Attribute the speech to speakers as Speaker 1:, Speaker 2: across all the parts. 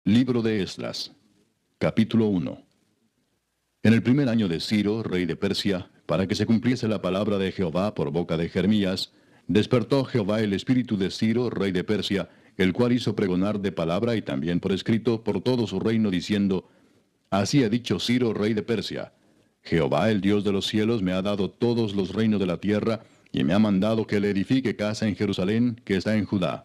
Speaker 1: Libro de Esdras, capítulo 1. En el primer año de Ciro, rey de Persia, para que se cumpliese la palabra de Jehová por boca de Jeremías, despertó Jehová el espíritu de Ciro, rey de Persia, el cual hizo pregonar de palabra y también por escrito por todo su reino, diciendo: Así ha dicho Ciro, rey de Persia: Jehová, el Dios de los cielos, me ha dado todos los reinos de la tierra, y me ha mandado que le edifique casa en Jerusalén, que está en Judá.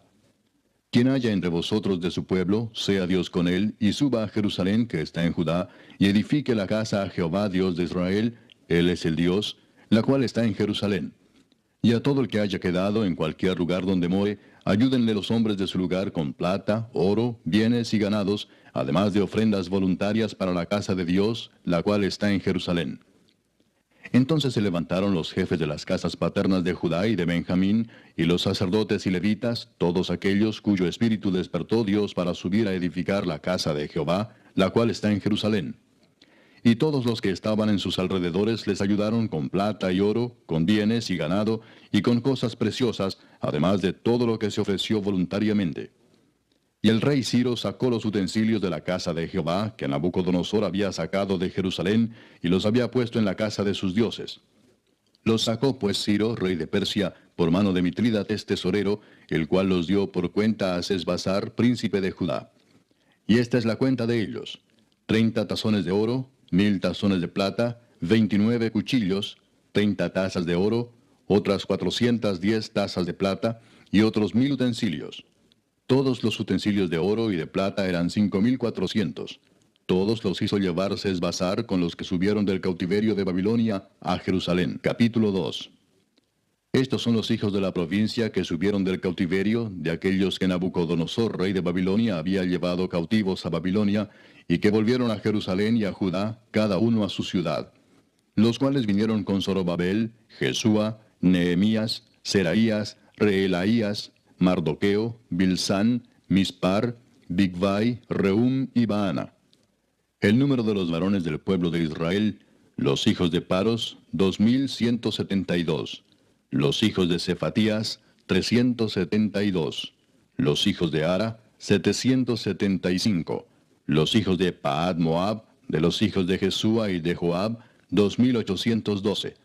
Speaker 1: Quien haya entre vosotros de su pueblo, sea Dios con él, y suba a Jerusalén, que está en Judá, y edifique la casa a Jehová, Dios de Israel, él es el Dios, la cual está en Jerusalén. Y a todo el que haya quedado en cualquier lugar donde more, ayúdenle los hombres de su lugar con plata, oro, bienes y ganados, además de ofrendas voluntarias para la casa de Dios, la cual está en Jerusalén. Entonces se levantaron los jefes de las casas paternas de Judá y de Benjamín, y los sacerdotes y levitas, todos aquellos cuyo espíritu despertó Dios para subir a edificar la casa de Jehová, la cual está en Jerusalén. Y todos los que estaban en sus alrededores les ayudaron con plata y oro, con bienes y ganado, y con cosas preciosas, además de todo lo que se ofreció voluntariamente. Y el rey Ciro sacó los utensilios de la casa de Jehová, que Nabucodonosor había sacado de Jerusalén, y los había puesto en la casa de sus dioses. Los sacó pues Ciro, rey de Persia, por mano de Mitrídates tesorero, el cual los dio por cuenta a Sesbazar, príncipe de Judá. Y esta es la cuenta de ellos: 30 tazones de oro, 1000 tazones de plata, 29 cuchillos, 30 tazas de oro, otras 410 tazas de plata, y otros 1000 utensilios. Todos los utensilios de oro y de plata eran 5400. Todos los hizo llevar Sesbazar con los que subieron del cautiverio de Babilonia a Jerusalén. Capítulo 2. Estos son los hijos de la provincia que subieron del cautiverio, de aquellos que Nabucodonosor, rey de Babilonia, había llevado cautivos a Babilonia, y que volvieron a Jerusalén y a Judá, cada uno a su ciudad. Los cuales vinieron con Zorobabel, Jesúa, Nehemías, Seraías, Reelaías, Mardoqueo, Bilsán, Mispar, Bigvai, Rehum y Baana. El número de los varones del pueblo de Israel, los hijos de Paros, 2172. Los hijos de Cefatías, 372. Los hijos de Ara, 775. Los hijos de Paad Moab, de los hijos de Jesúa y de Joab, 2812.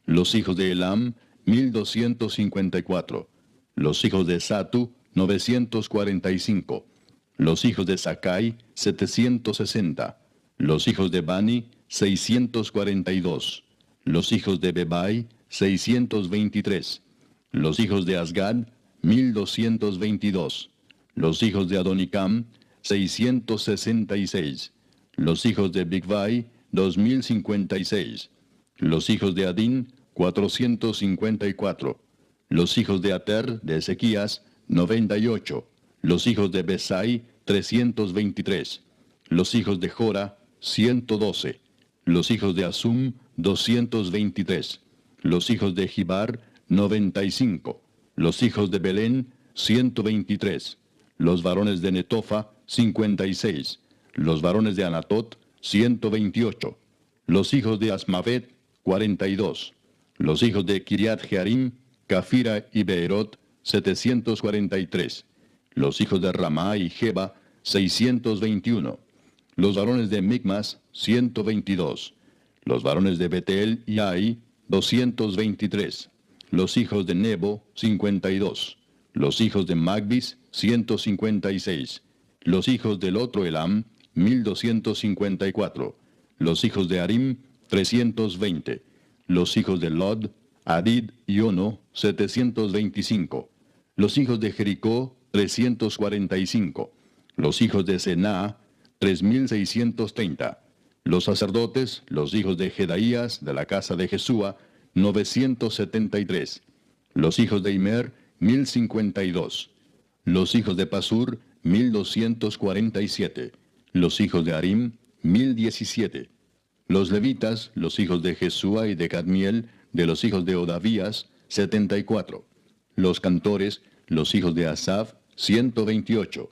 Speaker 1: Los hijos de Elam, 1254. Los hijos de Satu, 945. Los hijos de Sakai, 760. Los hijos de Bani, 642. Los hijos de Bebai, 623. Los hijos de Asgad, 1222. Los hijos de Adonicam, 666. Los hijos de Bigvai, 2056. Los hijos de Adín, 454. Los hijos de Ater, de Ezequías, 98. Los hijos de Besai, 323. Los hijos de Jora, 112. Los hijos de Asum, 223. Los hijos de Gibar, 95. Los hijos de Belén, 123. Los varones de Netofa, 56. Los varones de Anatot, 128. Los hijos de Asmavet, 42. Los hijos de Kiriat Jearim, Cafira y Beerot, 743. Los hijos de Ramá y Jeba, 621. Los varones de Micmas, 122. Los varones de Betel y Ai, 223. Los hijos de Nebo, 52. Los hijos de Magbis, 156. Los hijos del otro Elam, 1254. Los hijos de Arim, 320. Los hijos de Lod, Adid y Ono, 725. Los hijos de Jericó, 345. Los hijos de Sená, 3630. Los sacerdotes, los hijos de Jedaías, de la casa de Jesúa, 973. Los hijos de Imer, 1052. Los hijos de Pasur, 1247. Los hijos de Arim, 1017. Los levitas, los hijos de Jesúa y de Cadmiel, de los hijos de Odavías, 74. Los cantores, los hijos de Asaf, 128.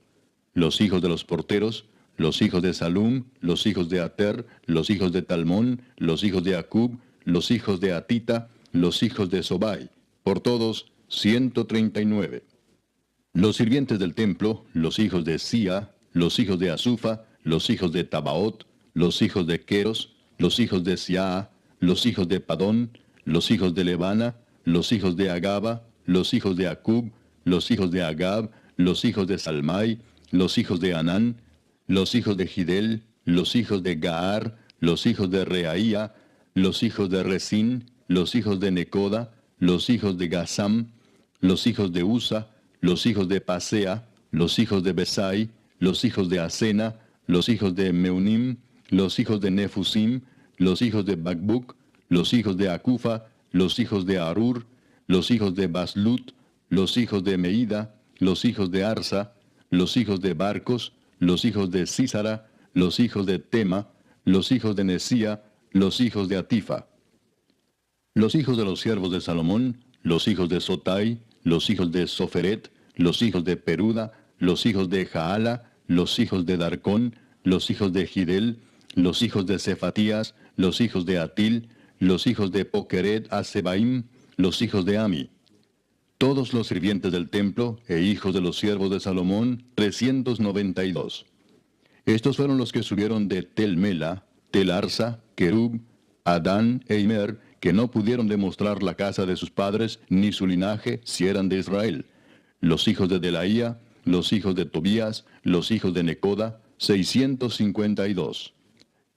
Speaker 1: Los hijos de los porteros, los hijos de Salum, los hijos de Ater, los hijos de Talmón, los hijos de Acub, los hijos de Atita, los hijos de Sobai, por todos 139. Los sirvientes del templo, los hijos de Sia, los hijos de Asufa, los hijos de Tabaot, los hijos de Queros, los hijos de Siaa, los hijos de Padón, los hijos de Lebana, los hijos de Agaba, los hijos de Acub, los hijos de Agab, los hijos de Salmai, los hijos de Anán, los hijos de Gidel, los hijos de Gaar, los hijos de Reaía, los hijos de Resín, los hijos de Necoda, los hijos de Gazam, los hijos de Usa, los hijos de Pasea, los hijos de Besai, los hijos de Asena, los hijos de Meunim, los hijos de Nefusim, los hijos de Bakbuk, los hijos de Acufa, los hijos de Arur, los hijos de Baslut, los hijos de Meida, los hijos de Arsa, los hijos de Barcos, los hijos de Sísara, los hijos de Tema, los hijos de Nesía, los hijos de Atifa. Los hijos de los siervos de Salomón, los hijos de Sotai, los hijos de Soferet, los hijos de Peruda, los hijos de Jaala, los hijos de Darcón, los hijos de Gidel, los hijos de Cefatías, los hijos de Atil, los hijos de Pokeret Asebaim, los hijos de Ami. Todos los sirvientes del templo e hijos de los siervos de Salomón, 392. Estos fueron los que subieron de Tel Mela, Tel Arsa, Kerub, Adán e Imer, que no pudieron demostrar la casa de sus padres ni su linaje si eran de Israel. Los hijos de Delaía, los hijos de Tobías, los hijos de Necoda, 652.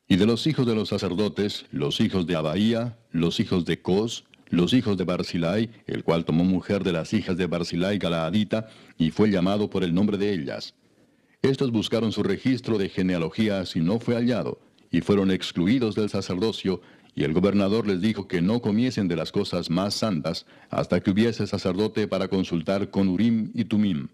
Speaker 1: Y de los hijos de los sacerdotes, los hijos de Abaía, los hijos de Cos, los hijos de Barzilai, el cual tomó mujer de las hijas de Barzilai Galaadita, y fue llamado por el nombre de ellas. Estos buscaron su registro de genealogías y no fue hallado, y fueron excluidos del sacerdocio, y el gobernador les dijo que no comiesen de las cosas más santas, hasta que hubiese sacerdote para consultar con Urim y Tumim.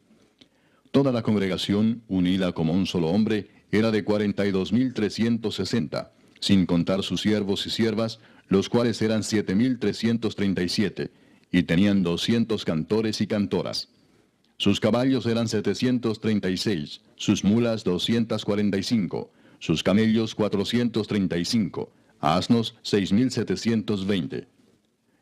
Speaker 1: Toda la congregación, unida como un solo hombre, era de 42.360, sin contar sus siervos y siervas, los cuales eran 7.337, y tenían 200 cantores y cantoras. Sus caballos eran 736, sus mulas 245, sus camellos 435, asnos 6.720.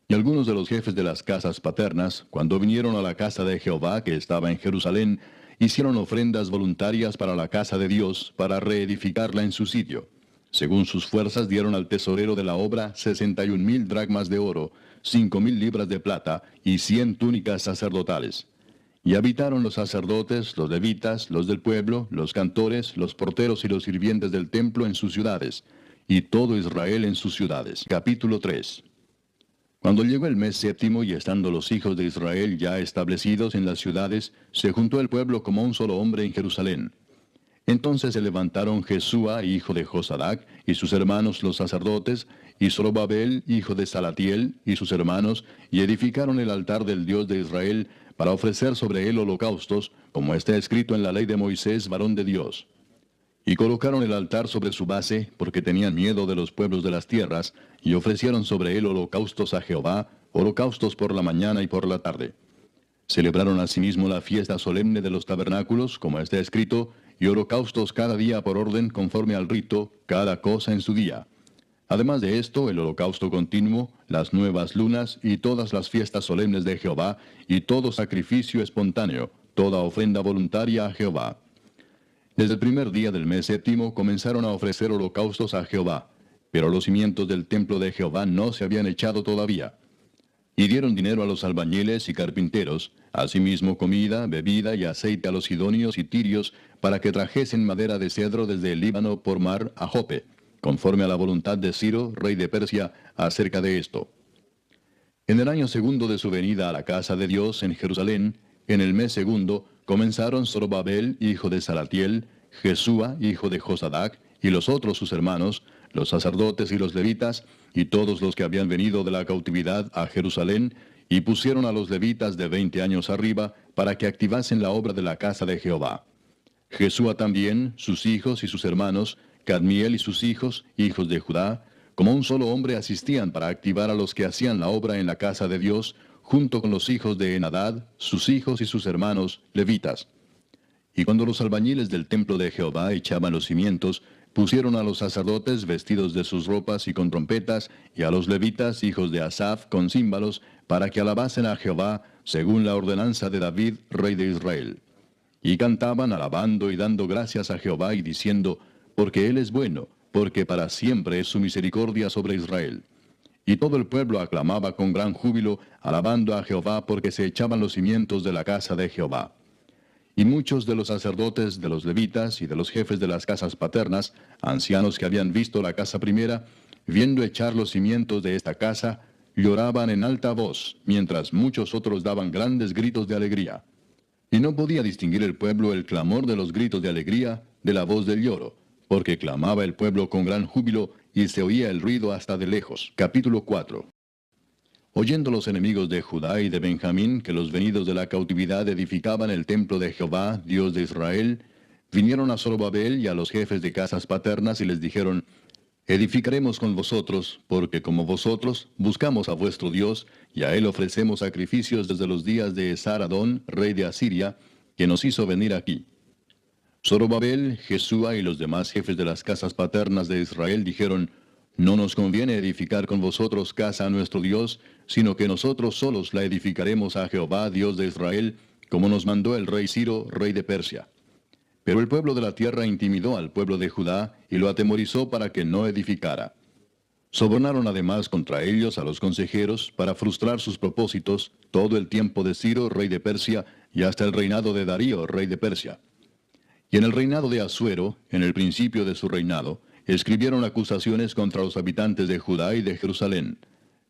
Speaker 1: Y algunos de los jefes de las casas paternas, cuando vinieron a la casa de Jehová que estaba en Jerusalén, hicieron ofrendas voluntarias para la casa de Dios, para reedificarla en su sitio. Según sus fuerzas dieron al tesorero de la obra 61.000 dracmas de oro, 5.000 libras de plata y 100 túnicas sacerdotales. Y habitaron los sacerdotes, los levitas, los del pueblo, los cantores, los porteros y los sirvientes del templo en sus ciudades, y todo Israel en sus ciudades. Capítulo 3. Cuando llegó el mes séptimo y estando los hijos de Israel ya establecidos en las ciudades, se juntó el pueblo como un solo hombre en Jerusalén. Entonces se levantaron Jesúa, hijo de Josadac, y sus hermanos los sacerdotes, y Zorobabel, hijo de Salatiel, y sus hermanos, y edificaron el altar del Dios de Israel, para ofrecer sobre él holocaustos, como está escrito en la ley de Moisés, varón de Dios. Y colocaron el altar sobre su base, porque tenían miedo de los pueblos de las tierras, y ofrecieron sobre él holocaustos a Jehová, holocaustos por la mañana y por la tarde. Celebraron asimismo la fiesta solemne de los tabernáculos, como está escrito, y holocaustos cada día por orden conforme al rito, cada cosa en su día. Además de esto, el holocausto continuo, las nuevas lunas y todas las fiestas solemnes de Jehová, y todo sacrificio espontáneo, toda ofrenda voluntaria a Jehová. Desde el primer día del mes séptimo comenzaron a ofrecer holocaustos a Jehová, pero los cimientos del templo de Jehová no se habían echado todavía. Y dieron dinero a los albañiles y carpinteros, asimismo comida, bebida y aceite a los sidonios y tirios, para que trajesen madera de cedro desde el Líbano por mar a Jope, conforme a la voluntad de Ciro, rey de Persia, acerca de esto. En el año segundo de su venida a la casa de Dios en Jerusalén, en el mes segundo, comenzaron Zorobabel, hijo de Salatiel, Jesúa, hijo de Josadac, y los otros sus hermanos, los sacerdotes y los levitas, y todos los que habían venido de la cautividad a Jerusalén, y pusieron a los levitas de 20 años arriba, para que activasen la obra de la casa de Jehová. Jesúa también, sus hijos y sus hermanos, Cadmiel y sus hijos, hijos de Judá, como un solo hombre asistían para activar a los que hacían la obra en la casa de Dios, junto con los hijos de Enadad, sus hijos y sus hermanos, levitas. Y cuando los albañiles del templo de Jehová echaban los cimientos, pusieron a los sacerdotes vestidos de sus ropas y con trompetas, y a los levitas, hijos de Asaf, con címbalos, para que alabasen a Jehová, según la ordenanza de David, rey de Israel. Y cantaban alabando y dando gracias a Jehová y diciendo, porque Él es bueno, porque para siempre es su misericordia sobre Israel. Y todo el pueblo aclamaba con gran júbilo, alabando a Jehová porque se echaban los cimientos de la casa de Jehová. Y muchos de los sacerdotes, de los levitas y de los jefes de las casas paternas, ancianos que habían visto la casa primera, viendo echar los cimientos de esta casa, lloraban en alta voz, mientras muchos otros daban grandes gritos de alegría. Y no podía distinguir el pueblo el clamor de los gritos de alegría de la voz del lloro, porque clamaba el pueblo con gran júbilo y se oía el ruido hasta de lejos. Capítulo 4. Oyendo los enemigos de Judá y de Benjamín que los venidos de la cautividad edificaban el templo de Jehová, Dios de Israel, vinieron a Zorobabel y a los jefes de casas paternas y les dijeron, edificaremos con vosotros, porque como vosotros buscamos a vuestro Dios, y a él ofrecemos sacrificios desde los días de Esar-Adón, rey de Asiria, que nos hizo venir aquí. Zorobabel, Jesúa y los demás jefes de las casas paternas de Israel dijeron, no nos conviene edificar con vosotros casa a nuestro Dios, sino que nosotros solos la edificaremos a Jehová, Dios de Israel, como nos mandó el rey Ciro, rey de Persia. Pero el pueblo de la tierra intimidó al pueblo de Judá y lo atemorizó para que no edificara. Sobornaron además contra ellos a los consejeros para frustrar sus propósitos todo el tiempo de Ciro, rey de Persia, y hasta el reinado de Darío, rey de Persia. Y en el reinado de Asuero, en el principio de su reinado, escribieron acusaciones contra los habitantes de Judá y de Jerusalén.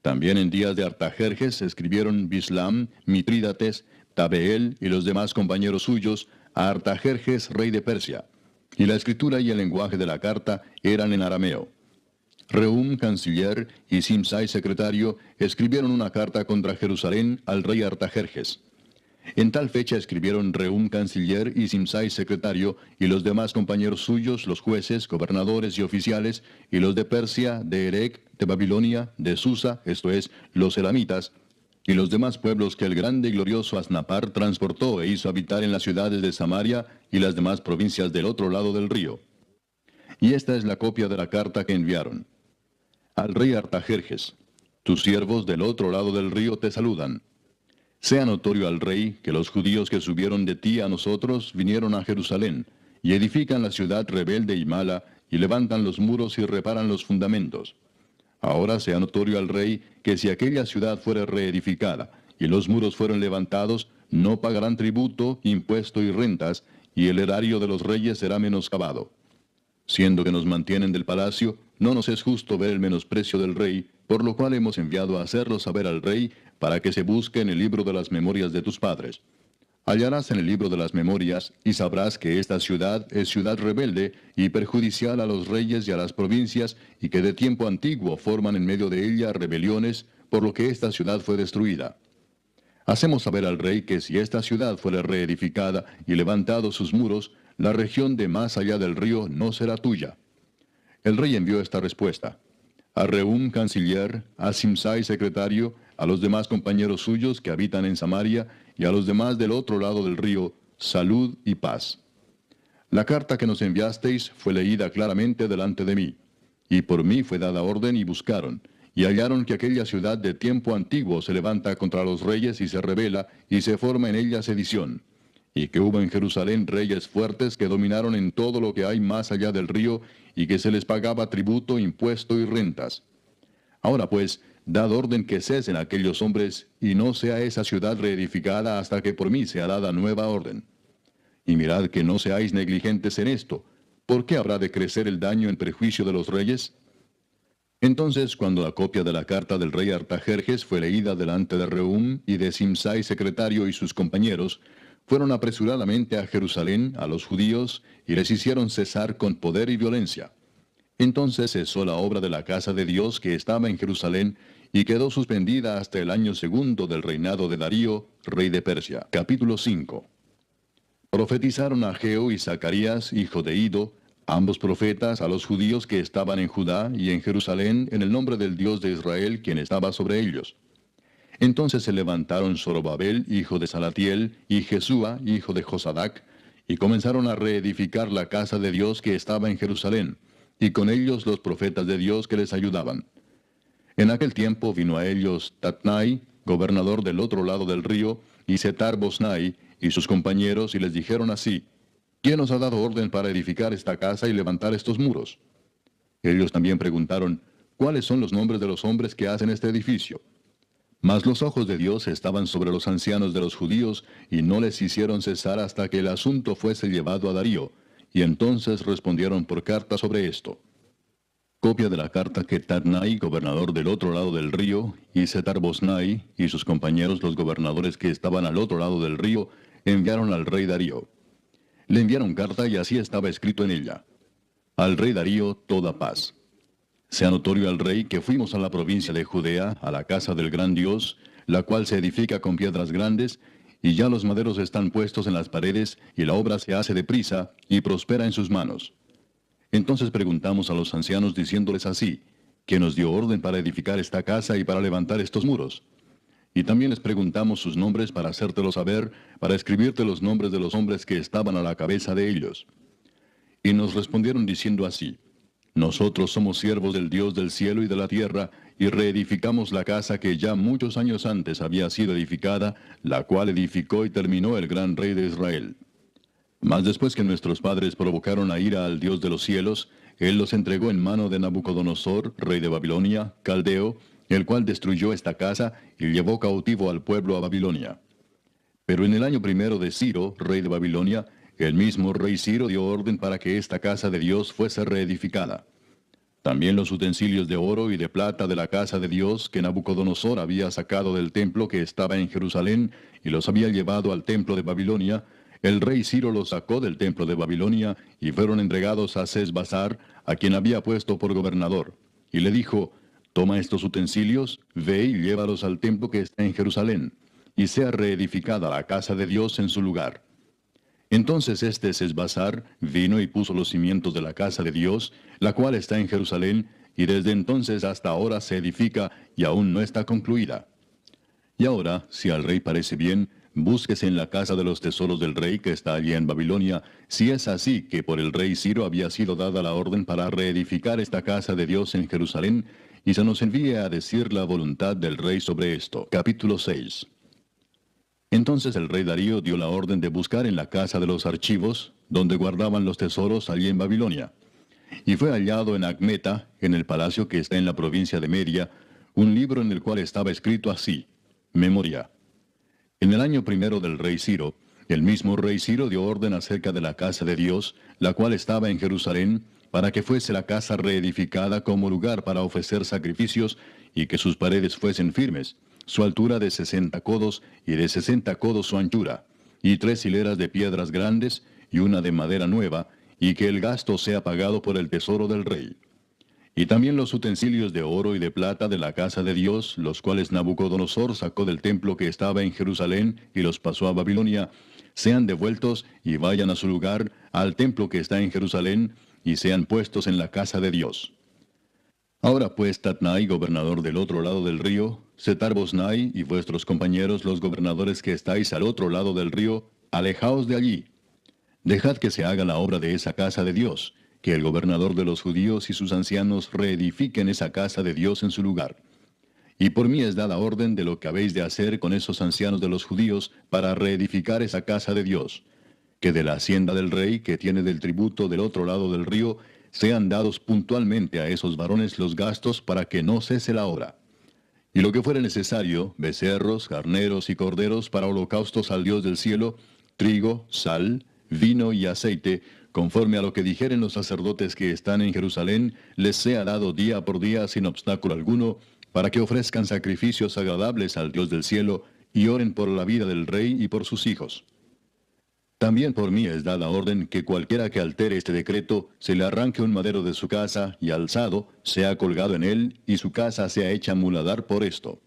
Speaker 1: También en días de Artajerjes escribieron Bislam, Mitrídates, Tabeel y los demás compañeros suyos a Artajerjes, rey de Persia. Y la escritura y el lenguaje de la carta eran en arameo. Rehum, canciller, y Simsai, secretario, escribieron una carta contra Jerusalén al rey Artajerjes. En tal fecha escribieron Rehum, canciller, y Simsai, secretario, y los demás compañeros suyos, los jueces, gobernadores y oficiales, y los de Persia, de Erec, de Babilonia, de Susa, esto es, los elamitas, y los demás pueblos que el grande y glorioso Asnapar transportó e hizo habitar en las ciudades de Samaria y las demás provincias del otro lado del río. Y esta es la copia de la carta que enviaron. Al rey Artajerjes, tus siervos del otro lado del río te saludan. Sea notorio al rey que los judíos que subieron de ti a nosotros vinieron a Jerusalén, y edifican la ciudad rebelde y mala, y levantan los muros y reparan los fundamentos. Ahora sea notorio al rey que si aquella ciudad fuera reedificada, y los muros fueron levantados, no pagarán tributo, impuesto y rentas, y el erario de los reyes será menoscabado. Siendo que nos mantienen del palacio, no nos es justo ver el menosprecio del rey, por lo cual hemos enviado a hacerlo saber al rey, para que se busque en el libro de las memorias de tus padres. Hallarás en el libro de las memorias, y sabrás que esta ciudad es ciudad rebelde y perjudicial a los reyes y a las provincias, y que de tiempo antiguo forman en medio de ella rebeliones, por lo que esta ciudad fue destruida. Hacemos saber al rey que si esta ciudad fuera reedificada y levantados sus muros, la región de más allá del río no será tuya. El rey envió esta respuesta. A Rehum, canciller, a Simsai, secretario, a los demás compañeros suyos que habitan en Samaria, y a los demás del otro lado del río, salud y paz. La carta que nos enviasteis fue leída claramente delante de mí, y por mí fue dada orden y buscaron, y hallaron que aquella ciudad de tiempo antiguo se levanta contra los reyes y se rebela, y se forma en ella sedición, y que hubo en Jerusalén reyes fuertes que dominaron en todo lo que hay más allá del río, y que se les pagaba tributo, impuesto y rentas. Ahora pues, dad orden que cesen aquellos hombres, y no sea esa ciudad reedificada hasta que por mí sea dada nueva orden. Y mirad que no seáis negligentes en esto. ¿Por qué habrá de crecer el daño en perjuicio de los reyes? Entonces, cuando la copia de la carta del rey Artajerjes fue leída delante de Rehum y de Simsai, secretario, y sus compañeros, fueron apresuradamente a Jerusalén, a los judíos, y les hicieron cesar con poder y violencia. Entonces cesó la obra de la casa de Dios que estaba en Jerusalén, y quedó suspendida hasta el año segundo del reinado de Darío, rey de Persia. Capítulo 5. Profetizaron Ageo y Zacarías, hijo de Ido, ambos profetas, a los judíos que estaban en Judá y en Jerusalén, en el nombre del Dios de Israel, quien estaba sobre ellos. Entonces se levantaron Zorobabel, hijo de Salatiel, y Jesúa, hijo de Josadac, y comenzaron a reedificar la casa de Dios que estaba en Jerusalén, y con ellos los profetas de Dios que les ayudaban. En aquel tiempo vino a ellos Tatnai, gobernador del otro lado del río, y Setar-Bosnai, y sus compañeros y les dijeron así: ¿Quién os ha dado orden para edificar esta casa y levantar estos muros? Ellos también preguntaron: ¿Cuáles son los nombres de los hombres que hacen este edificio? Mas los ojos de Dios estaban sobre los ancianos de los judíos, y no les hicieron cesar hasta que el asunto fuese llevado a Darío, y entonces respondieron por carta sobre esto. Copia de la carta que Tatnai, gobernador del otro lado del río, y Setar-Bosnai, y sus compañeros los gobernadores que estaban al otro lado del río, enviaron al rey Darío. Le enviaron carta y así estaba escrito en ella: Al rey Darío toda paz. Sea notorio al rey que fuimos a la provincia de Judea, a la casa del gran Dios, la cual se edifica con piedras grandes, y ya los maderos están puestos en las paredes, y la obra se hace deprisa, y prospera en sus manos. Entonces preguntamos a los ancianos diciéndoles así: ¿Quién nos dio orden para edificar esta casa y para levantar estos muros? Y también les preguntamos sus nombres para hacértelo saber, para escribirte los nombres de los hombres que estaban a la cabeza de ellos. Y nos respondieron diciendo así: Nosotros somos siervos del Dios del cielo y de la tierra, y reedificamos la casa que ya muchos años antes había sido edificada, la cual edificó y terminó el gran rey de Israel. Mas después que nuestros padres provocaron a ira al Dios de los cielos, Él los entregó en mano de Nabucodonosor, rey de Babilonia, caldeo, el cual destruyó esta casa y llevó cautivo al pueblo a Babilonia. Pero en el año primero de Ciro, rey de Babilonia, el mismo rey Ciro dio orden para que esta casa de Dios fuese reedificada. También los utensilios de oro y de plata de la casa de Dios que Nabucodonosor había sacado del templo que estaba en Jerusalén y los había llevado al templo de Babilonia, el rey Ciro los sacó del templo de Babilonia y fueron entregados a Sesbazar, a quien había puesto por gobernador. Y le dijo: Toma estos utensilios, ve y llévalos al templo que está en Jerusalén, y sea reedificada la casa de Dios en su lugar. Entonces este Sesbazar vino y puso los cimientos de la casa de Dios, la cual está en Jerusalén, y desde entonces hasta ahora se edifica y aún no está concluida. Y ahora, si al rey parece bien, búsquese en la casa de los tesoros del rey que está allí en Babilonia, si es así que por el rey Ciro había sido dada la orden para reedificar esta casa de Dios en Jerusalén, y se nos envíe a decir la voluntad del rey sobre esto. Capítulo 6. Entonces el rey Darío dio la orden de buscar en la casa de los archivos, donde guardaban los tesoros allí en Babilonia. Y fue hallado en Acmeta, en el palacio que está en la provincia de Media, un libro en el cual estaba escrito así: Memoria. En el año primero del rey Ciro, el mismo rey Ciro dio orden acerca de la casa de Dios, la cual estaba en Jerusalén, para que fuese la casa reedificada como lugar para ofrecer sacrificios, y que sus paredes fuesen firmes, su altura de 60 codos, y de 60 codos su anchura, y 3 hileras de piedras grandes, y una de madera nueva, y que el gasto sea pagado por el tesoro del rey. Y también los utensilios de oro y de plata de la casa de Dios, los cuales Nabucodonosor sacó del templo que estaba en Jerusalén y los pasó a Babilonia, sean devueltos y vayan a su lugar, al templo que está en Jerusalén, y sean puestos en la casa de Dios. Ahora pues, Tatnai, gobernador del otro lado del río, Setar-Bosnai y vuestros compañeros los gobernadores que estáis al otro lado del río, alejaos de allí. Dejad que se haga la obra de esa casa de Dios, que el gobernador de los judíos y sus ancianos reedifiquen esa casa de Dios en su lugar. Y por mí es dada orden de lo que habéis de hacer con esos ancianos de los judíos para reedificar esa casa de Dios, que de la hacienda del rey que tiene del tributo del otro lado del río, sean dados puntualmente a esos varones los gastos para que no cese la obra. Y lo que fuere necesario, becerros, carneros y corderos para holocaustos al Dios del cielo, trigo, sal, vino y aceite, conforme a lo que dijeren los sacerdotes que están en Jerusalén, les sea dado día por día sin obstáculo alguno, para que ofrezcan sacrificios agradables al Dios del cielo, y oren por la vida del rey y por sus hijos. También por mí es dada orden que cualquiera que altere este decreto, se le arranque un madero de su casa, y alzado, sea colgado en él, y su casa sea hecha muladar por esto.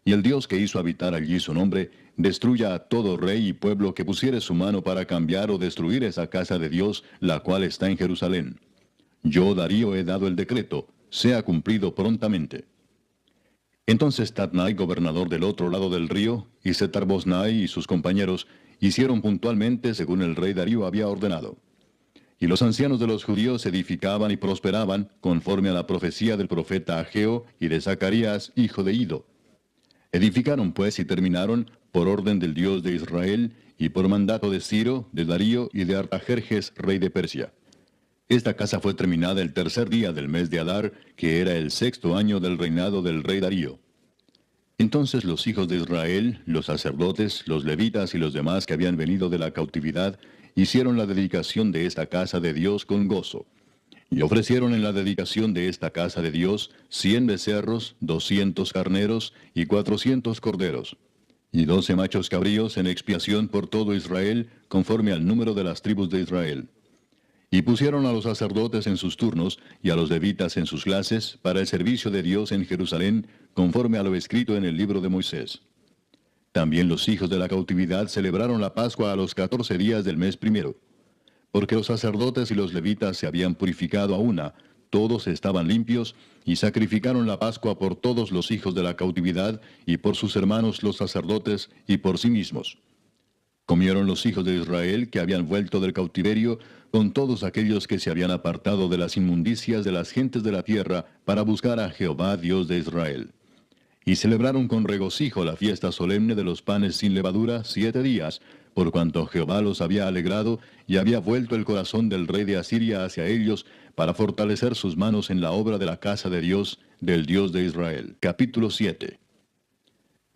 Speaker 1: Y el Dios que hizo habitar allí su nombre, destruya a todo rey y pueblo que pusiere su mano para cambiar o destruir esa casa de Dios, la cual está en Jerusalén. Yo, Darío, he dado el decreto, sea cumplido prontamente. Entonces Tatnai, gobernador del otro lado del río, y Setar-Bosnai y sus compañeros, hicieron puntualmente según el rey Darío había ordenado. Y los ancianos de los judíos edificaban y prosperaban, conforme a la profecía del profeta Ageo y de Zacarías, hijo de Ido. Edificaron pues y terminaron, por orden del Dios de Israel, y por mandato de Ciro, de Darío y de Artajerjes, rey de Persia. Esta casa fue terminada el tercer día del mes de Adar, que era el sexto año del reinado del rey Darío. Entonces los hijos de Israel, los sacerdotes, los levitas y los demás que habían venido de la cautividad, hicieron la dedicación de esta casa de Dios con gozo. Y ofrecieron en la dedicación de esta casa de Dios 100 becerros, 200 carneros y 400 corderos, y 12 machos cabríos en expiación por todo Israel, conforme al número de las tribus de Israel. Y pusieron a los sacerdotes en sus turnos, y a los levitas en sus clases, para el servicio de Dios en Jerusalén, conforme a lo escrito en el libro de Moisés. También los hijos de la cautividad celebraron la Pascua a los 14 días del mes primero. Porque los sacerdotes y los levitas se habían purificado a una, todos estaban limpios, y sacrificaron la Pascua por todos los hijos de la cautividad, y por sus hermanos los sacerdotes, y por sí mismos. Comieron los hijos de Israel que habían vuelto del cautiverio, con todos aquellos que se habían apartado de las inmundicias de las gentes de la tierra, para buscar a Jehová Dios de Israel. Y celebraron con regocijo la fiesta solemne de los panes sin levadura 7 días, por cuanto Jehová los había alegrado, y había vuelto el corazón del rey de Asiria hacia ellos, para fortalecer sus manos en la obra de la casa de Dios, del Dios de Israel. Capítulo 7.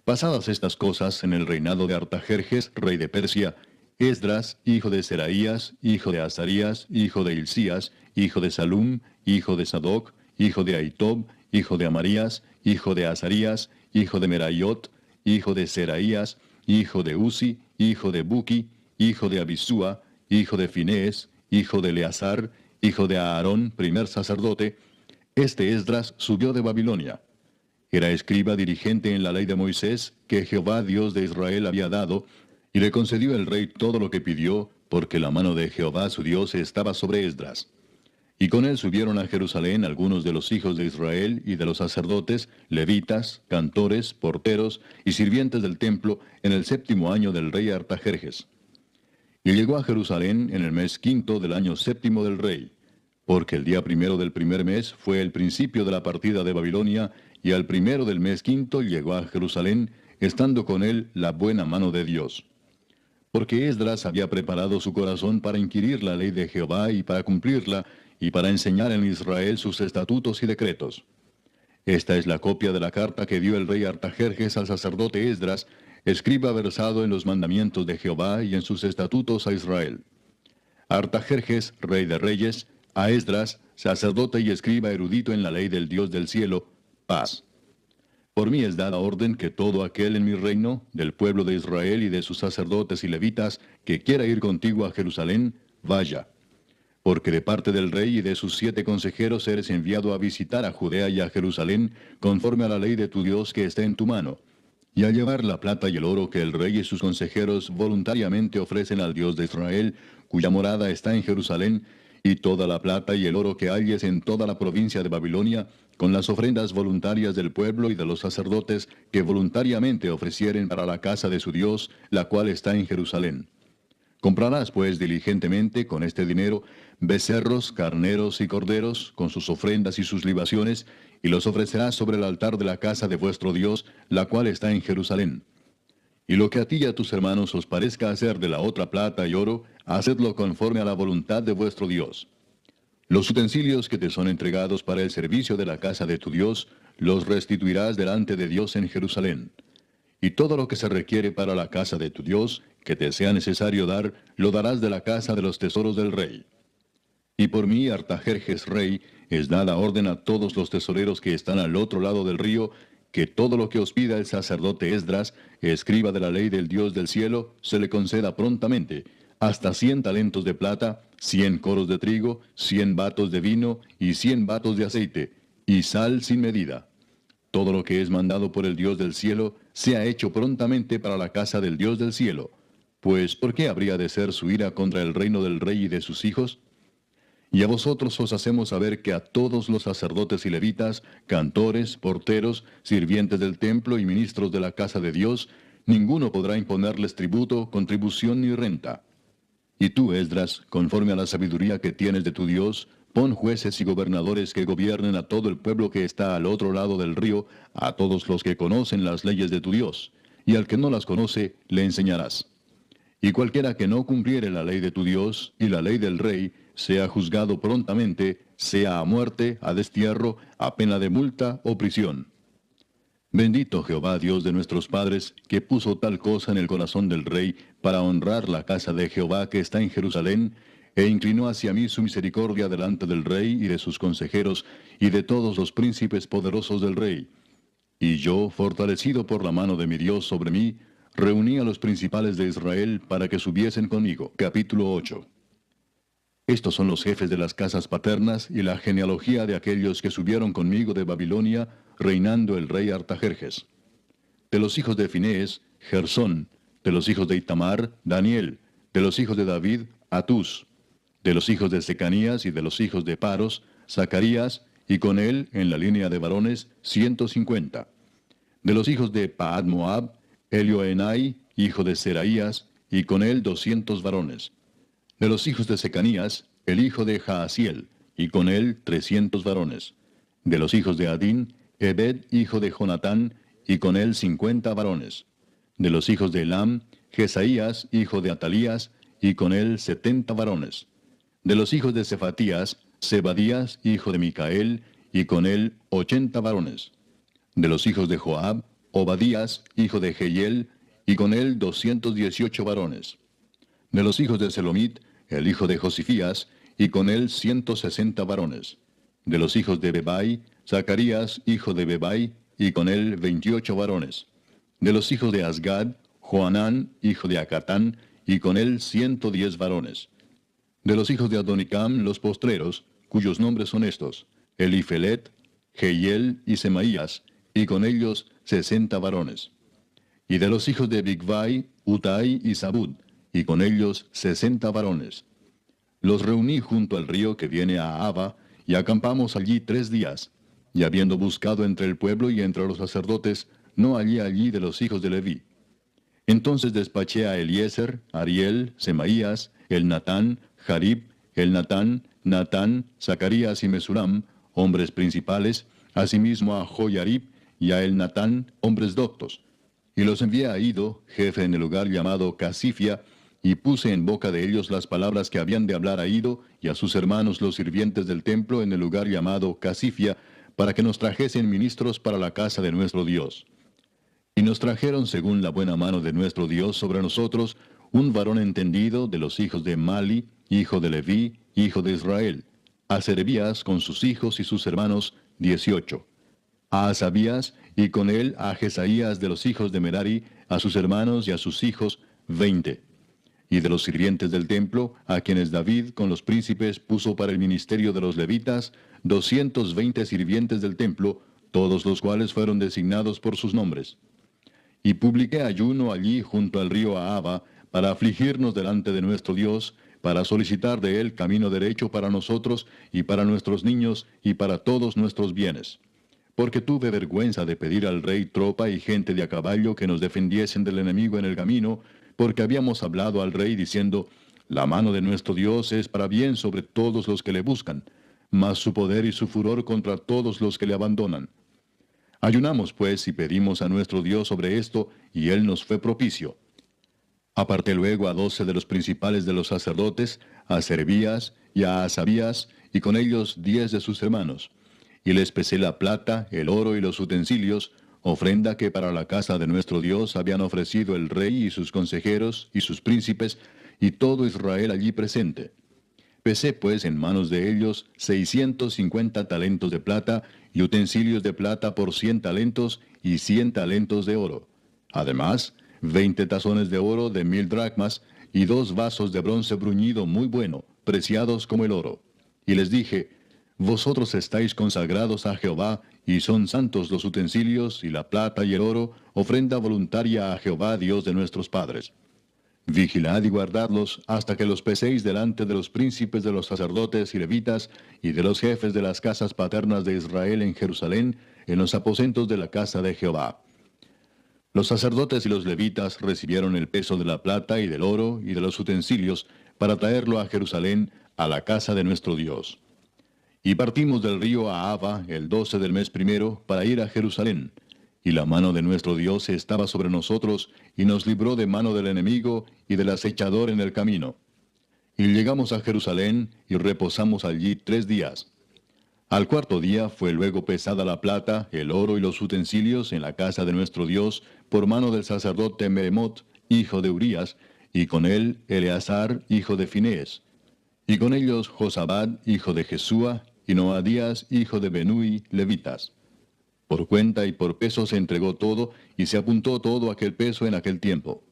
Speaker 1: Pasadas estas cosas en el reinado de Artajerjes, rey de Persia, Esdras, hijo de Seraías, hijo de Azarías, hijo de Hilcías, hijo de Salum, hijo de Sadoc, hijo de Ahitob, hijo de Amarías, hijo de Azarías, hijo de Meraiot, hijo de Seraías, hijo de Uzi, hijo de Buki, hijo de Abisúa, hijo de Finés, hijo de Eleazar, hijo de Aarón, primer sacerdote, este Esdras subió de Babilonia. Era escriba dirigente en la ley de Moisés, que Jehová Dios de Israel había dado, y le concedió el rey todo lo que pidió, porque la mano de Jehová su Dios estaba sobre Esdras. Y con él subieron a Jerusalén algunos de los hijos de Israel y de los sacerdotes, levitas, cantores, porteros y sirvientes del templo, en el 7º año del rey Artajerjes. Y llegó a Jerusalén en el mes 5 del año 7 del rey, porque el día 1 del primer mes fue el principio de la partida de Babilonia, y al 1 del mes 5 llegó a Jerusalén, estando con él la buena mano de Dios. Porque Esdras había preparado su corazón para inquirir la ley de Jehová y para cumplirla, y para enseñar en Israel sus estatutos y decretos. Esta es la copia de la carta que dio el rey Artajerjes al sacerdote Esdras, escriba versado en los mandamientos de Jehová y en sus estatutos a Israel. Artajerjes, rey de reyes, a Esdras, sacerdote y escriba erudito en la ley del Dios del cielo, paz. Por mí es dada orden que todo aquel en mi reino, del pueblo de Israel y de sus sacerdotes y levitas, que quiera ir contigo a Jerusalén, vaya. Porque de parte del rey y de sus 7 consejeros eres enviado a visitar a Judea y a Jerusalén, conforme a la ley de tu Dios que está en tu mano, y a llevar la plata y el oro que el rey y sus consejeros voluntariamente ofrecen al Dios de Israel, cuya morada está en Jerusalén, y toda la plata y el oro que halles en toda la provincia de Babilonia, con las ofrendas voluntarias del pueblo y de los sacerdotes que voluntariamente ofrecieren para la casa de su Dios, la cual está en Jerusalén. Comprarás pues diligentemente con este dinero becerros, carneros y corderos, con sus ofrendas y sus libaciones, y los ofrecerás sobre el altar de la casa de vuestro Dios, la cual está en Jerusalén. Y lo que a ti y a tus hermanos os parezca hacer de la otra plata y oro, hacedlo conforme a la voluntad de vuestro Dios. Los utensilios que te son entregados para el servicio de la casa de tu Dios, los restituirás delante de Dios en Jerusalén. Y todo lo que se requiere para la casa de tu Dios, que te sea necesario dar, lo darás de la casa de los tesoros del rey. Y por mí, Artajerjes rey, es dada orden a todos los tesoreros que están al otro lado del río, que todo lo que os pida el sacerdote Esdras, escriba de la ley del Dios del cielo, se le conceda prontamente, hasta 100 talentos de plata, 100 coros de trigo, 100 batos de vino y 100 batos de aceite, y sal sin medida. Todo lo que es mandado por el Dios del cielo, sea hecho prontamente para la casa del Dios del cielo. Pues, ¿por qué habría de ser su ira contra el reino del rey y de sus hijos? Y a vosotros os hacemos saber que a todos los sacerdotes y levitas, cantores, porteros, sirvientes del templo y ministros de la casa de Dios, ninguno podrá imponerles tributo, contribución ni renta. Y tú, Esdras, conforme a la sabiduría que tienes de tu Dios, pon jueces y gobernadores que gobiernen a todo el pueblo que está al otro lado del río, a todos los que conocen las leyes de tu Dios, y al que no las conoce, le enseñarás. Y cualquiera que no cumpliere la ley de tu Dios y la ley del rey, sea juzgado prontamente, sea a muerte, a destierro, a pena de multa o prisión. Bendito Jehová Dios de nuestros padres, que puso tal cosa en el corazón del rey para honrar la casa de Jehová que está en Jerusalén, e inclinó hacia mí su misericordia delante del rey y de sus consejeros y de todos los príncipes poderosos del rey. Y yo, fortalecido por la mano de mi Dios sobre mí, reuní a los principales de Israel para que subiesen conmigo. Capítulo 8. Estos son los jefes de las casas paternas y la genealogía de aquellos que subieron conmigo de Babilonia, reinando el rey Artajerjes. De los hijos de Finés, Gersón; de los hijos de Itamar, Daniel; de los hijos de David, Atús; de los hijos de Secanías y de los hijos de Paros, Zacarías, y con él, en la línea de varones, 150. De los hijos de Paad Moab, Elioenai, hijo de Seraías, y con él 200 varones. De los hijos de Secanías, el hijo de Jaasiel, y con él 300 varones. De los hijos de Adín, Ebed, hijo de Jonatán, y con él 50 varones. De los hijos de Elam, Jesaías, hijo de Atalías, y con él 70 varones. De los hijos de Cefatías, Zebadías, hijo de Micael, y con él 80 varones. De los hijos de Joab, Obadías, hijo de Jehiel, y con él 218 varones. De los hijos de Selomit, el hijo de Josifías, y con él 160 varones. De los hijos de Bebai, Zacarías, hijo de Bebai, y con él 28 varones. De los hijos de Asgad, Joanán, hijo de Acatán, y con él 110 varones. De los hijos de Adonicam, los postreros, cuyos nombres son estos: Elifelet, Jehiel y Semaías, y con ellos 60 varones. Y de los hijos de Bigvai, Utai y Zabud, y con ellos 60 varones. Los reuní junto al río que viene a Aba, y acampamos allí 3 días. Y habiendo buscado entre el pueblo y entre los sacerdotes, no hallé allí de los hijos de Leví. Entonces despaché a Eliezer, Ariel, Semaías, Elnatán, Jarib, Elnatán, Natán, Zacarías y Mesulam, hombres principales, asimismo a Joyarib y a Elnatán, hombres doctos. Y los envié a Ido, jefe en el lugar llamado Casifia, y puse en boca de ellos las palabras que habían de hablar a Ido y a sus hermanos los sirvientes del templo en el lugar llamado Casifia, para que nos trajesen ministros para la casa de nuestro Dios. Y nos trajeron según la buena mano de nuestro Dios sobre nosotros, un varón entendido de los hijos de Mali, hijo de Leví, hijo de Israel; a Serebías con sus hijos y sus hermanos, 18; a Asabías, y con él a Jesaías de los hijos de Merari, a sus hermanos y a sus hijos, 20. Y de los sirvientes del templo, a quienes David con los príncipes puso para el ministerio de los levitas, 220 sirvientes del templo, todos los cuales fueron designados por sus nombres. Y publiqué ayuno allí junto al río Ahava, para afligirnos delante de nuestro Dios, para solicitar de él camino derecho para nosotros y para nuestros niños y para todos nuestros bienes. Porque tuve vergüenza de pedir al rey tropa y gente de a caballo que nos defendiesen del enemigo en el camino, porque habíamos hablado al rey diciendo: la mano de nuestro Dios es para bien sobre todos los que le buscan, mas su poder y su furor contra todos los que le abandonan. Ayunamos pues y pedimos a nuestro Dios sobre esto, y él nos fue propicio. Aparté luego a 12 de los principales de los sacerdotes, a Serebías y a Asabías, y con ellos 10 de sus hermanos. Y les pesé la plata, el oro y los utensilios, ofrenda que para la casa de nuestro Dios habían ofrecido el rey y sus consejeros y sus príncipes, y todo Israel allí presente. Pesé pues en manos de ellos 650 talentos de plata, y utensilios de plata por 100 talentos, y 100 talentos de oro. Además, 20 tazones de oro de 1000 dracmas, y 2 vasos de bronce bruñido muy bueno, preciados como el oro. Y les dije: vosotros estáis consagrados a Jehová, y son santos los utensilios, y la plata y el oro, ofrenda voluntaria a Jehová Dios de nuestros padres. Vigilad y guardadlos hasta que los peséis delante de los príncipes de los sacerdotes y levitas, y de los jefes de las casas paternas de Israel en Jerusalén, en los aposentos de la casa de Jehová. Los sacerdotes y los levitas recibieron el peso de la plata y del oro y de los utensilios, para traerlo a Jerusalén, a la casa de nuestro Dios. Y partimos del río Ahava el 12 del mes primero, para ir a Jerusalén. Y la mano de nuestro Dios estaba sobre nosotros, y nos libró de mano del enemigo y del acechador en el camino. Y llegamos a Jerusalén, y reposamos allí 3 días. Al cuarto día fue luego pesada la plata, el oro y los utensilios en la casa de nuestro Dios, por mano del sacerdote Meremot, hijo de Urías, y con él Eleazar, hijo de Finés. Y con ellos Josabad, hijo de Jesúa, y Noadías, hijo de Benui, levitas. Por cuenta y por peso se entregó todo, y se apuntó todo aquel peso en aquel tiempo.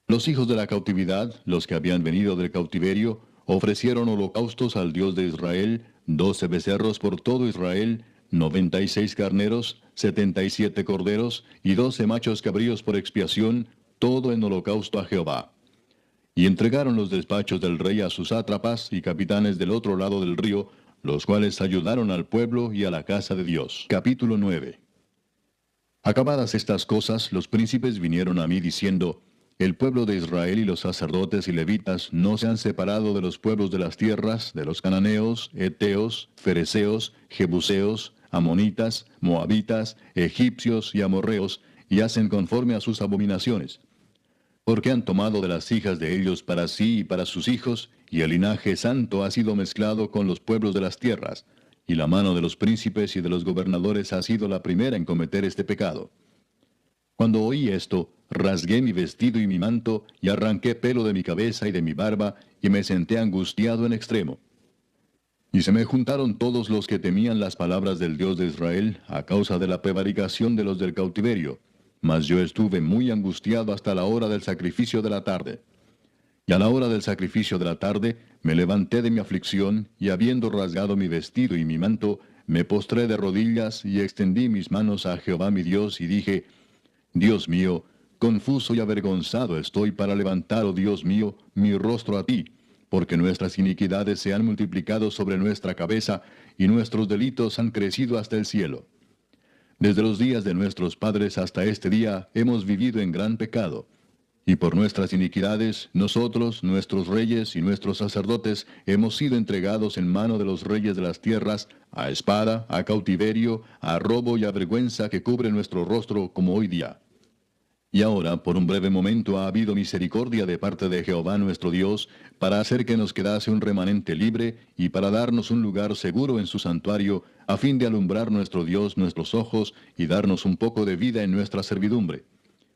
Speaker 1: Los hijos de la cautividad, los que habían venido del cautiverio, ofrecieron holocaustos al Dios de Israel, 12 becerros por todo Israel, 96 carneros, 77 corderos, y 12 machos cabríos por expiación, todo en holocausto a Jehová. Y entregaron los despachos del rey a sus sátrapas y capitanes del otro lado del río, los cuales ayudaron al pueblo y a la casa de Dios. Capítulo 9. Acabadas estas cosas, los príncipes vinieron a mí diciendo, el pueblo de Israel y los sacerdotes y levitas no se han separado de los pueblos de las tierras, de los cananeos, heteos, fereceos, jebuseos, amonitas, moabitas, egipcios y amorreos, y hacen conforme a sus abominaciones. Porque han tomado de las hijas de ellos para sí y para sus hijos, y el linaje santo ha sido mezclado con los pueblos de las tierras, y la mano de los príncipes y de los gobernadores ha sido la primera en cometer este pecado. Cuando oí esto, rasgué mi vestido y mi manto, y arranqué pelo de mi cabeza y de mi barba, y me senté angustiado en extremo. Y se me juntaron todos los que temían las palabras del Dios de Israel, a causa de la prevaricación de los del cautiverio. Mas yo estuve muy angustiado hasta la hora del sacrificio de la tarde. Y a la hora del sacrificio de la tarde, me levanté de mi aflicción, y habiendo rasgado mi vestido y mi manto, me postré de rodillas, y extendí mis manos a Jehová mi Dios, y dije, Dios mío, confuso y avergonzado estoy para levantar, oh Dios mío, mi rostro a ti, porque nuestras iniquidades se han multiplicado sobre nuestra cabeza, y nuestros delitos han crecido hasta el cielo. Desde los días de nuestros padres hasta este día hemos vivido en gran pecado. Y por nuestras iniquidades, nosotros, nuestros reyes y nuestros sacerdotes, hemos sido entregados en mano de los reyes de las tierras, a espada, a cautiverio, a robo y a vergüenza que cubre nuestro rostro como hoy día. Y ahora, por un breve momento, ha habido misericordia de parte de Jehová nuestro Dios, para hacer que nos quedase un remanente libre, y para darnos un lugar seguro en su santuario, a fin de alumbrar nuestro Dios nuestros ojos, y darnos un poco de vida en nuestra servidumbre.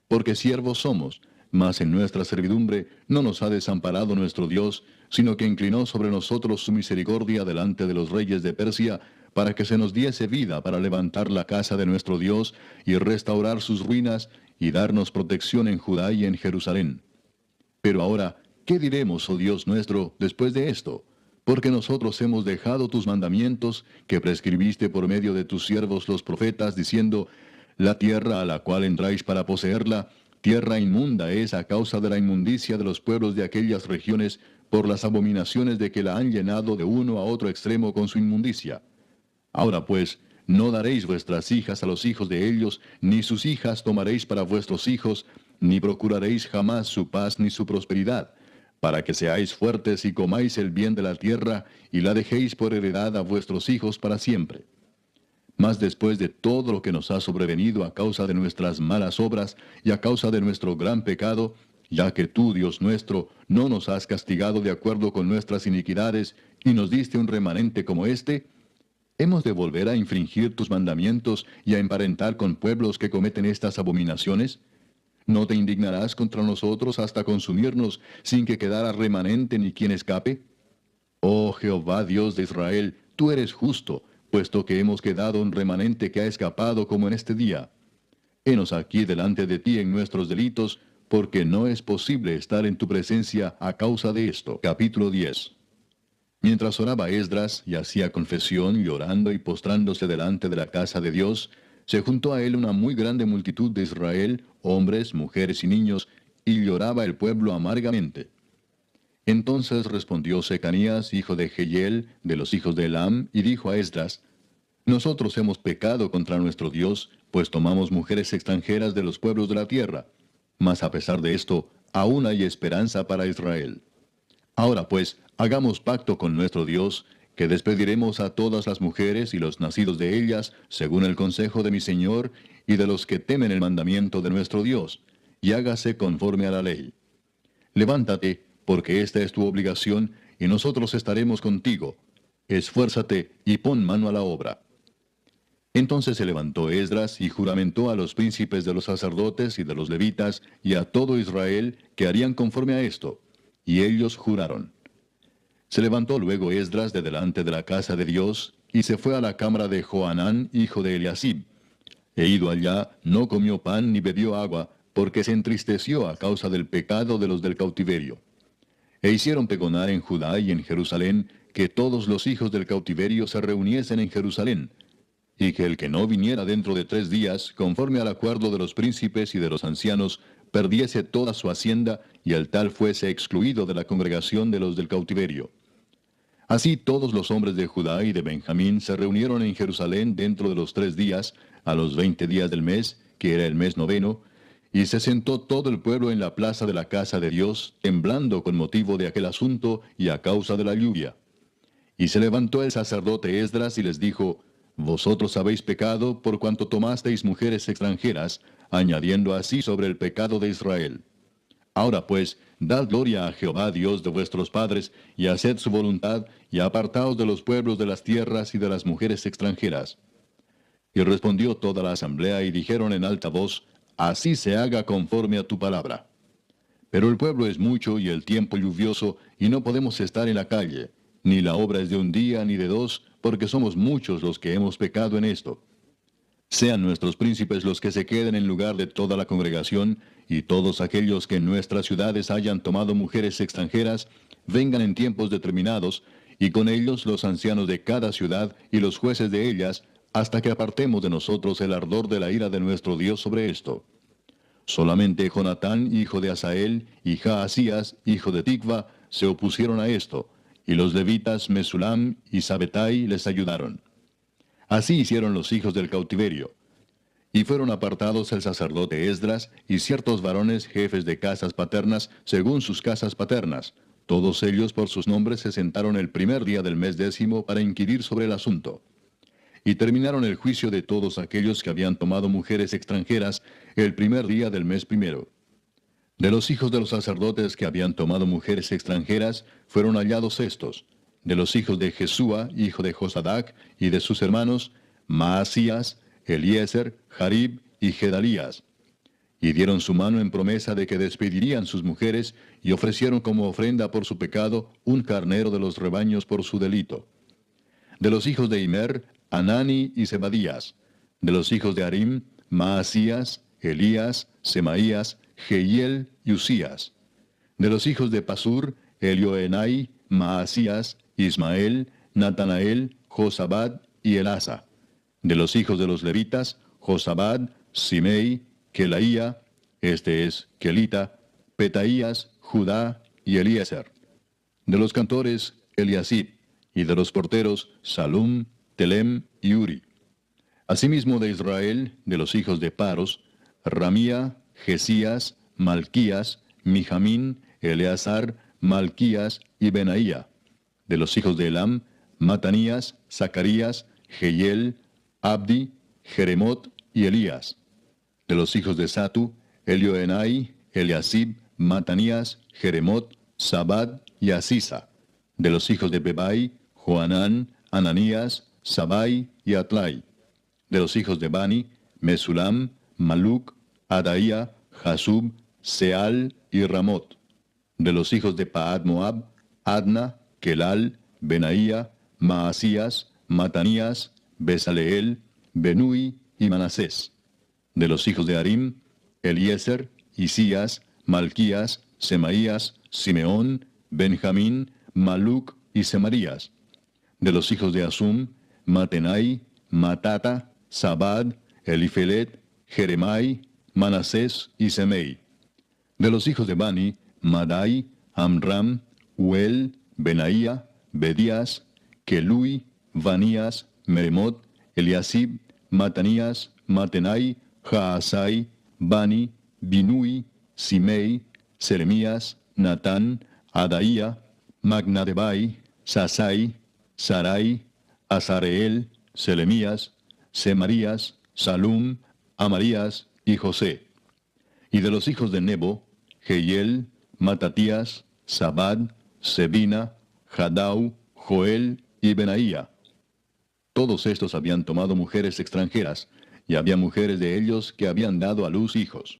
Speaker 1: Porque siervos somos, mas en nuestra servidumbre no nos ha desamparado nuestro Dios, sino que inclinó sobre nosotros su misericordia delante de los reyes de Persia, para que se nos diese vida para levantar la casa de nuestro Dios, y restaurar sus ruinas, y darnos protección en Judá y en Jerusalén. Pero ahora, ¿qué diremos, oh Dios nuestro, después de esto? Porque nosotros hemos dejado tus mandamientos, que prescribiste por medio de tus siervos los profetas, diciendo, la tierra a la cual entráis para poseerla, tierra inmunda es a causa de la inmundicia de los pueblos de aquellas regiones, por las abominaciones de que la han llenado de uno a otro extremo con su inmundicia. Ahora pues, no daréis vuestras hijas a los hijos de ellos, ni sus hijas tomaréis para vuestros hijos, ni procuraréis jamás su paz ni su prosperidad, para que seáis fuertes y comáis el bien de la tierra, y la dejéis por heredad a vuestros hijos para siempre. Mas después de todo lo que nos ha sobrevenido a causa de nuestras malas obras y a causa de nuestro gran pecado, ya que tú, Dios nuestro, no nos has castigado de acuerdo con nuestras iniquidades, y nos diste un remanente como este, ¿hemos de volver a infringir tus mandamientos y a emparentar con pueblos que cometen estas abominaciones? ¿No te indignarás contra nosotros hasta consumirnos sin que quedara remanente ni quien escape? Oh Jehová Dios de Israel, tú eres justo, puesto que hemos quedado un remanente que ha escapado como en este día. Henos aquí delante de ti en nuestros delitos, porque no es posible estar en tu presencia a causa de esto. Capítulo 10. Mientras oraba Esdras y hacía confesión, llorando y postrándose delante de la casa de Dios, se juntó a él una muy grande multitud de Israel, hombres, mujeres y niños, y lloraba el pueblo amargamente. Entonces respondió Secanías, hijo de Jehiel, de los hijos de Elam, y dijo a Esdras, nosotros hemos pecado contra nuestro Dios, pues tomamos mujeres extranjeras de los pueblos de la tierra. Mas a pesar de esto, aún hay esperanza para Israel. Ahora pues, hagamos pacto con nuestro Dios, que despediremos a todas las mujeres y los nacidos de ellas, según el consejo de mi Señor, y de los que temen el mandamiento de nuestro Dios, y hágase conforme a la ley. Levántate, porque esta es tu obligación, y nosotros estaremos contigo. Esfuérzate y pon mano a la obra. Entonces se levantó Esdras y juramentó a los príncipes de los sacerdotes y de los levitas y a todo Israel que harían conforme a esto. Y ellos juraron. Se levantó luego Esdras de delante de la casa de Dios, y se fue a la cámara de Johanán, hijo de Eliasib. E ido allá, no comió pan ni bebió agua, porque se entristeció a causa del pecado de los del cautiverio. E hicieron pregonar en Judá y en Jerusalén que todos los hijos del cautiverio se reuniesen en Jerusalén, y que el que no viniera dentro de 3 días, conforme al acuerdo de los príncipes y de los ancianos, perdiese toda su hacienda, y el tal fuese excluido de la congregación de los del cautiverio. Así todos los hombres de Judá y de Benjamín se reunieron en Jerusalén dentro de los 3 días, a los 20 días del mes, que era el mes noveno, y se sentó todo el pueblo en la plaza de la casa de Dios, temblando con motivo de aquel asunto y a causa de la lluvia. Y se levantó el sacerdote Esdras y les dijo, Vosotros habéis pecado por cuanto tomasteis mujeres extranjeras, añadiendo así sobre el pecado de Israel. Ahora pues, dad gloria a Jehová Dios de vuestros padres, y haced su voluntad, y apartaos de los pueblos de las tierras y de las mujeres extranjeras. Y respondió toda la asamblea y dijeron en alta voz, Así se haga conforme a tu palabra. Pero el pueblo es mucho y el tiempo lluvioso, y no podemos estar en la calle, ni la obra es de un día ni de 2, porque somos muchos los que hemos pecado en esto. Sean nuestros príncipes los que se queden en lugar de toda la congregación, y todos aquellos que en nuestras ciudades hayan tomado mujeres extranjeras, vengan en tiempos determinados, y con ellos los ancianos de cada ciudad y los jueces de ellas, hasta que apartemos de nosotros el ardor de la ira de nuestro Dios sobre esto. Solamente Jonatán, hijo de Asael, y Jaasías, hijo de Tikva, se opusieron a esto, y los levitas Mesulam y Sabetai les ayudaron. Así hicieron los hijos del cautiverio. Y fueron apartados el sacerdote Esdras y ciertos varones jefes de casas paternas según sus casas paternas. Todos ellos por sus nombres se sentaron el primer día del mes 10 para inquirir sobre el asunto. Y terminaron el juicio de todos aquellos que habían tomado mujeres extranjeras el primer día del mes 1. De los hijos de los sacerdotes que habían tomado mujeres extranjeras fueron hallados estos: de los hijos de Jesúa, hijo de Josadac, y de sus hermanos, Maasías, Eliezer, Jarib y Gedalías. Y dieron su mano en promesa de que despedirían sus mujeres, y ofrecieron como ofrenda por su pecado un carnero de los rebaños por su delito. De los hijos de Imer, Anani y Zebadías. De los hijos de Harim, Maasías, Elías, Semaías, Jehiel y Usías. De los hijos de Pasur, Elioenai, Maasías, Ismael, Natanael, Josabad y Elasa. De los hijos de los levitas, Josabad, Simei, Kelaía, este es Kelita, Petaías, Judá y Eliezer. De los cantores, Eliasib, y de los porteros, Salum, Telem y Uri. Asimismo de Israel, de los hijos de Paros, Ramía, Jesías, Malquías, Mijamín, Eleazar, Malquías y Benaía. De los hijos de Elam, Matanías, Zacarías, Jehiel, Abdi, Jeremot y Elías. De los hijos de Satu, Elioenai, Eliasib, Matanías, Jeremot, Sabad y Asisa. De los hijos de Bebai, Joanán, Ananías, Sabai y Atlai. De los hijos de Bani, Mesulam, Maluc, Adaía, Jasub, Seal y Ramot. De los hijos de Paad Moab, Adna, Kelal, Benaía, Maasías, Matanías, Besaleel, Benui y Manasés. De los hijos de Harim, Eliezer, Isías, Malquías, Semaías, Simeón, Benjamín, Maluc y Semarías. De los hijos de Asum, Matenai, Matata, Sabad, Elifelet, Jeremai, Manasés y Semei. De los hijos de Bani, Madai, Amram, Uel, Benaía, Bedías, Kelui, Vanías, Meremot, Eliasib, Matanías, Matenai, Jaasai, Bani, Binui, Simei, Seremías, Natán, Adaía, Magnadebai, Sasai, Sarai, Azareel, Selemías, Semarías, Salum, Amarías y José. Y de los hijos de Nebo, Jehiel, Matatías, Zabad, Sebina, Jadau, Joel y Benaía. Todos estos habían tomado mujeres extranjeras, y había mujeres de ellos que habían dado a luz hijos.